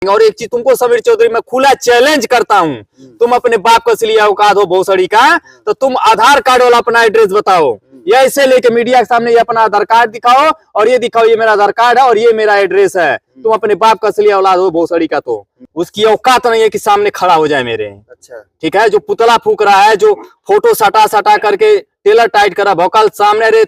और एक चीज तुमको समीर चौधरी मैं खुला चैलेंज करता हूँ, तुम अपने बाप का असली औकात हो भोसड़ी का, तो तुम आधार कार्ड वाला अपना एड्रेस बताओ, या इसे लेके मीडिया के सामने ये अपना आधार कार्ड दिखाओ और ये दिखाओ ये मेरा आधार कार्ड है और ये मेरा एड्रेस है। तुम अपने बाप का असली औलाद हो भोसड़ी का, तो उसकी औकात नहीं है कि सामने खड़ा हो जाए मेरे। अच्छा ठीक है, जो पुतला फूक रहा है, जो फोटो सटा सटा करके टेलर टाइट करा भौकाल सामने, रे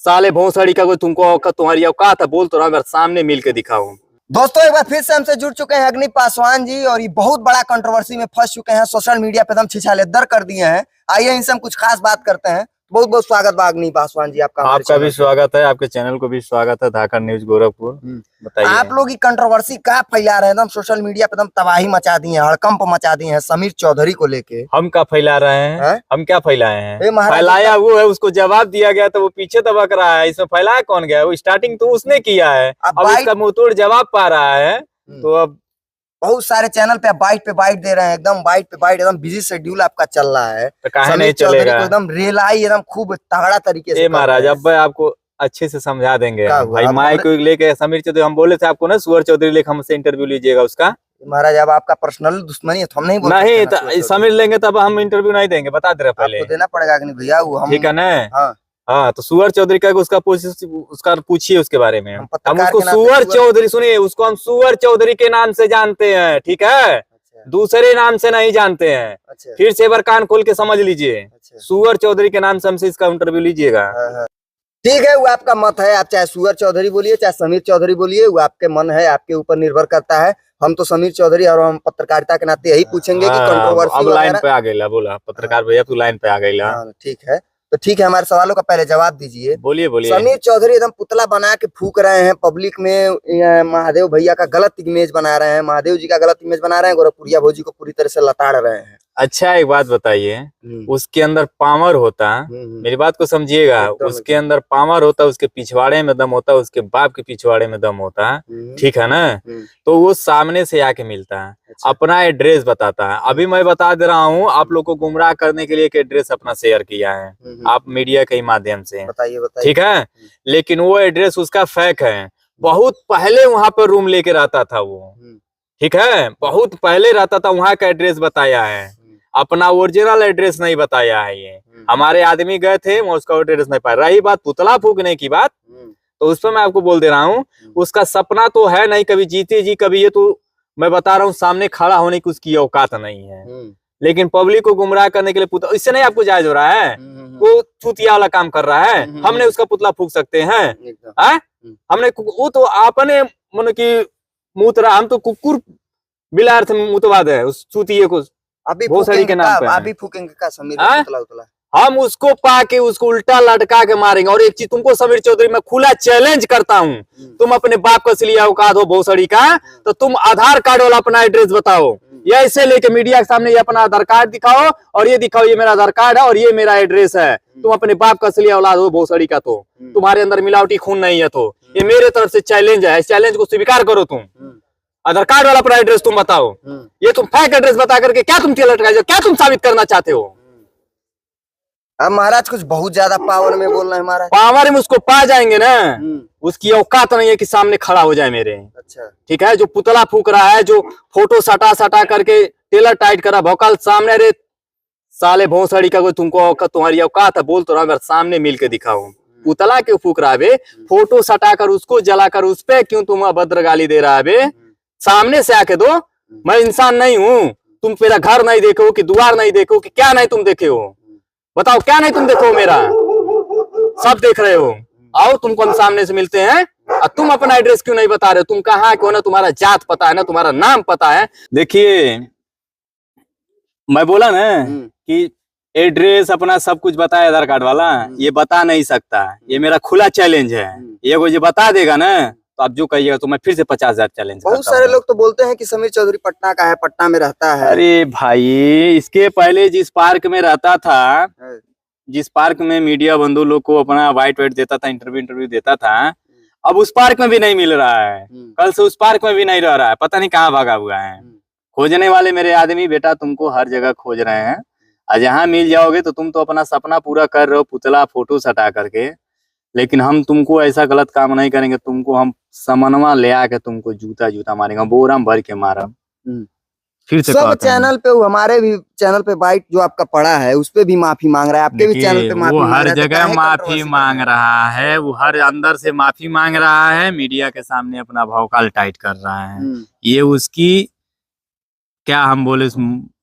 साले भोसड़ी का कोई तुमको औकात, तुम्हारी औकात है, बोल तो रहा अगर सामने मिल के दिखाओ। दोस्तों, एक बार फिर से हमसे जुड़ चुके हैं अग्नि पासवान जी, और ये बहुत बड़ा कंट्रोवर्सी में फंस चुके हैं, सोशल मीडिया पे एकदम छिछालेदर कर दिए हैं। आइए इनसे हम कुछ खास बात करते हैं। बहुत बहुत स्वागत बा अग्नि पासवान जी आपका। आपका भी स्वागत है, आपके चैनल को भी स्वागत है, धाकर न्यूज गोरखपुर। बताइए आप लोग ये कंट्रोवर्सी क्या फैला रहे हैं, एकदम सोशल मीडिया पे एकदम तबाही मचा दी है, हड़कंप मचा दी है समीर चौधरी को लेके। हम क्या फैला रहे हैं है? हम क्या फैलाए हैं? फैलाया वो है, उसको जवाब दिया गया तो वो पीछे दबक रहा है। इसमें फैलाया कौन गया? वो स्टार्टिंग तो उसने किया है, अब इसका मुंह तोड़ जवाब पा रहा है। तो अब बहुत सारे चैनल पे बाइट दे रहे हैं, एकदम बाइट पे बाइट, एकदम बिजी शेड्यूल आपका चल रहा है। तो काहे नहीं चलेगा? एकदम रेलाई एकदम खूब तगड़ा तरीके से। महाराज अब आपको अच्छे से समझा देंगे भाई। माइक को लेके समीर चौधरी, हम बोले थे आपको ना सुअर चौधरी लेके हमसे इंटरव्यू लीजिएगा उसका। महाराज अब आपका पर्सनल दुश्मनी है तो हम नहीं बोल नहीं तो समीर लेंगे तब हम इंटरव्यू नहीं देंगे, बता दे रहे पहले। देना पड़ेगा कि नहीं भैया, वो हम ठीक है ना। हाँ तो सुअर चौधरी का उसका पूछिए उसके बारे में। हम उसको सुअर चौधरी, सुनिए, उसको हम सुअर चौधरी के नाम से जानते हैं, ठीक है, दूसरे नाम से नहीं जानते हैं। फिर से एक बार कान खोल के समझ लीजिए, सुअर चौधरी के नाम से हमसे इसका इंटरव्यू लीजिएगा। ठीक है, वो आपका मत है, आप चाहे सुअर चौधरी बोलिए चाहे समीर चौधरी बोलिए, वो आपके मन है, आपके ऊपर निर्भर करता है। हम तो समीर चौधरी और हम पत्रकारिता के नाते यही पूछेंगे कि कंट्रोवर्सी। अब लाइन पे आ गई, बोला पत्रकार भैया तू लाइन पे आ गई। ठीक है, तो ठीक है, हमारे सवालों का पहले जवाब दीजिए। बोलिए बोलिए। समीर चौधरी एकदम पुतला बना के फूक रहे हैं पब्लिक में, महादेव भैया का गलत इमेज बना रहे हैं, महादेव जी का गलत इमेज बना रहे हैं, गोरखपुरिया भौजी को पूरी तरह से लताड़ रहे हैं। अच्छा एक बात बताइए, उसके अंदर पावर होता, मेरी बात को समझिएगा, उसके अंदर पावर होता, उसके पिछवाड़े में दम होता, उसके बाप के पिछवाड़े में दम होता, ठीक है ना। तो वो सामने से आके मिलता है, अपना एड्रेस बताता है। अभी मैं बता दे रहा हूँ, आप लोग को गुमराह करने के लिए एक एड्रेस अपना शेयर किया है आप मीडिया के माध्यम से, बताइए ठीक है, लेकिन वो एड्रेस उसका फेक है। बहुत पहले वहां पर रूम लेके रहता था वो, ठीक है, बहुत पहले रहता था, वहां का एड्रेस बताया है, अपना ओरिजिनल एड्रेस नहीं बताया है। ये हमारे आदमी गए थे, वो उसका एड्रेस नहीं पाया। रही बात पुतला फूकने की बात, तो उस पर मैं आपको बोल दे रहा हूँ, उसका सपना तो है नहीं कभी जीते जी कभी, ये तो मैं बता रहा हूँ, सामने खड़ा होने की उसकी औकात नहीं है। लेकिन पब्लिक को गुमराह करने के लिए पुतला, इससे नहीं आपको जायज हो रहा है, वो चूतिया वाला काम कर रहा है। हमने उसका पुतला फूक सकते हैं? हमने वो तो आपने मन की मुतरा, हम तो कुकुर बिलार थे मुतवाद है उस चूतिये को अभी भोसड़ी के नाम पे। अभी फूकेंगे का समीर पुतला उतला? हम उसको पाके उसको उल्टा लटका के मारेंगे। और एक चीज तुमको समीर चौधरी मैं खुला चैलेंज करता हूँ, तुम अपने बाप का असली औकात हो भोसड़ी का, तो तुम आधार कार्ड वाला अपना एड्रेस बताओ, या इसे लेके मीडिया के सामने ये अपना आधार कार्ड दिखाओ और ये दिखाओ ये मेरा आधार कार्ड है और ये मेरा एड्रेस है। तुम अपने बाप का असली औलाद हो भोसड़ी का, तो तुम्हारे अंदर मिलावटी खून नहीं है। तो ये मेरे तरफ से चैलेंज है, इस चैलेंज को स्वीकार करो। तुम आधार कार्ड वाला अपना एड्रेस तुम बताओ, ये तुम फेक एड्रेस बता करके क्या तुम लटका, क्या तुम साबित करना चाहते हो? अब महाराज कुछ बहुत ज्यादा पावर में बोल रहे हैं महाराज। पावर में उसको पा जाएंगे ना, उसकी औकात नहीं है कि सामने खड़ा हो जाए मेरे। अच्छा ठीक है, जो पुतला फूक रहा है, जो फोटो सटा सटा करके टेलर टाइट करा भौकाल सामने, रे साले भोसड़ी का कोई तुमको औकात, तुम्हारी औकात है, बोल तो रहा अगर सामने मिल के दिखाओ। पुतला क्यों फूक रहा है बे? फोटो सटाकर उसको जलाकर उस पे क्यों तुम अभद्र गाली दे रहा है बे? सामने से आके दो। मैं इंसान नहीं हूँ? तुम मेरा घर नहीं देखो कि द्वार नहीं देखो कि क्या नहीं तुम देखे हो? बताओ क्या नहीं तुम देखो? मेरा सब देख रहे हो। आओ तुमको हम सामने से मिलते हैं। और तुम अपना एड्रेस क्यों नहीं बता रहे हो? तुम कहाँ के हो? ना तुम्हारा जात पता है, ना तुम्हारा नाम पता है। देखिए मैं बोला ना कि एड्रेस अपना सब कुछ बताया आधार कार्ड वाला, ये बता नहीं सकता। ये मेरा खुला चैलेंज है। ये वो जो बता देगा ना, तो आप जो कहिएगा तो मैं फिर से 50,000 चैलेंज। बहुत सारे लोग तो बोलते हैं कि समीर चौधरी पटना का है, पटना में रहता है। अरे भाई, इसके पहले जिस पार्क में रहता था, जिस पार्क में मीडिया बंधु लोग को अपना वाइट देता था, इंटरव्यू देता था, अब उस पार्क में भी नहीं मिल रहा है। कल से उस पार्क में भी नहीं रह रहा है, पता नहीं कहाँ भागा हुआ है। खोजने वाले मेरे आदमी बेटा तुमको हर जगह खोज रहे हैं, और जहाँ मिल जाओगे तो तुम तो अपना सपना पूरा कर रहे हो, पुतला फोटो सटा करके। लेकिन हम तुमको ऐसा गलत काम नहीं करेंगे, तुमको हम समनवा ले आके तुमको जूता मारेंगे, बोरा में भर के मारा। फिर से सब कहते हैं। चैनल पे, हमारे भी चैनल पे बाइट जो आपका पड़ा है उस पे भी माफी मांग रहा है, आपके भी देखिए, चैनल पे माफी वो मांग हर रहा है, तो जगह काहे माफी कंट्रोवर्सी मांग कर रहा रहा है, वो हर अंदर से माफी मांग रहा है, मीडिया के सामने अपना भौकाल टाइट कर रहा है? है। ये उसकी क्या हम बोले, उस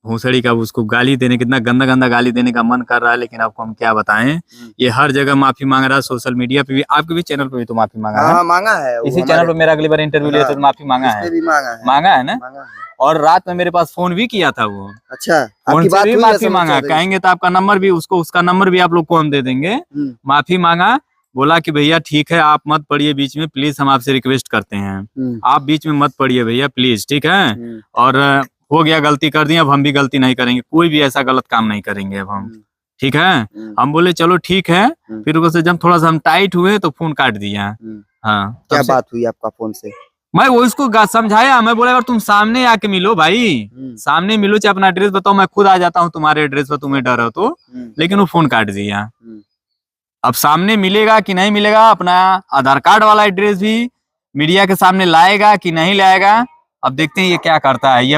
भोसड़ी का उसको गाली देने, कितना गंदा गंदा गाली देने का मन कर रहा है, लेकिन आपको हम क्या बताएं, ये हर जगह माफी मांग रहा है, सोशल मीडिया पे भी, आपके भी चैनल पे भी तो माफी मांगा है। हाँ मांगा है, वो इसी हमारे चैनल पे मेरा अगली बार इंटरव्यू लिया तो माफी मांगा इस पे है, भी मांगा है, मांगा है ना। मांगा है। और रात में मेरे पास फोन भी किया था वो, अच्छा, फोन आपकी से बात भी हुई है माफी समीर मांगा, चौधरी से? कहेंगे तो आपका नंबर भी उसका नंबर भी आप लोग को हम दे देंगे। माफी मांगा, बोला कि भैया ठीक है, आप मत पढ़िए बीच में, प्लीज हम आपसे रिक्वेस्ट करते हैं, आप बीच में मत पढ़िए भैया प्लीज, ठीक है। और हो गया, गलती कर दी, अब हम भी गलती नहीं करेंगे, कोई भी ऐसा गलत काम नहीं करेंगे अब हम, ठीक है। हम बोले चलो ठीक है, फिर उससे जब थोड़ा सा हम टाइट हुए तो फोन काट दिया। हाँ, क्या बात हुई आपका फोन से? मैं वो इसको समझाया, मैं बोला अगर तुम सामने आके मिलो भाई, सामने मिलो, चाहे अपना एड्रेस बताओ, मैं खुद आ जाता हूँ तुम्हारे एड्रेस पर, तुम्हें डर हो तो। लेकिन वो फोन काट दिया। अब सामने मिलेगा कि नहीं मिलेगा, अपना आधार कार्ड वाला एड्रेस भी मीडिया के सामने लाएगा कि नहीं लाएगा, अब देखते हैं ये क्या करता है। ये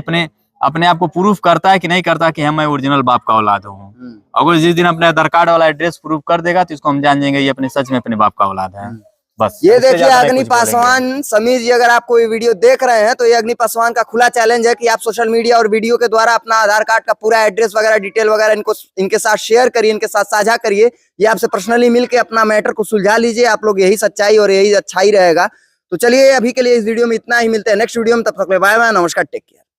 अपने आप को प्रूफ करता है कि नहीं करता कि मैं ओरिजिनल बाप का औलाद हूँ। अगर जिस दिन अपने आधार कार्ड वाला एड्रेस प्रूफ कर देगा तो इसको हम जान जाएंगे ये अपने सच में अपने बाप का औलाद है। बस ये इससे देखिए ज्यादा नहीं अग्नि कुछ बोलेंगे। पासवान, समीर जी अगर आपको ये वीडियो देख रहे हैं तो ये अग्नि पासवान का खुला चैलेंज है कि आप सोशल मीडिया और वीडियो के द्वारा अपना आधार कार्ड का पूरा एड्रेस वगैरह, डिटेल वगैरह इनके साथ शेयर करिए, इनके साथ साझा करिए। ये आपसे पर्सनली मिलके अपना मैटर को सुलझा लीजिए, आप लोग यही सच्चाई और यही अच्छाई रहेगा। तो चलिए अभी के लिए इस वीडियो में इतना ही, मिलते हैं नेक्स्ट वीडियो में, तब तक बाय बाय, नमस्कार, टेक केयर।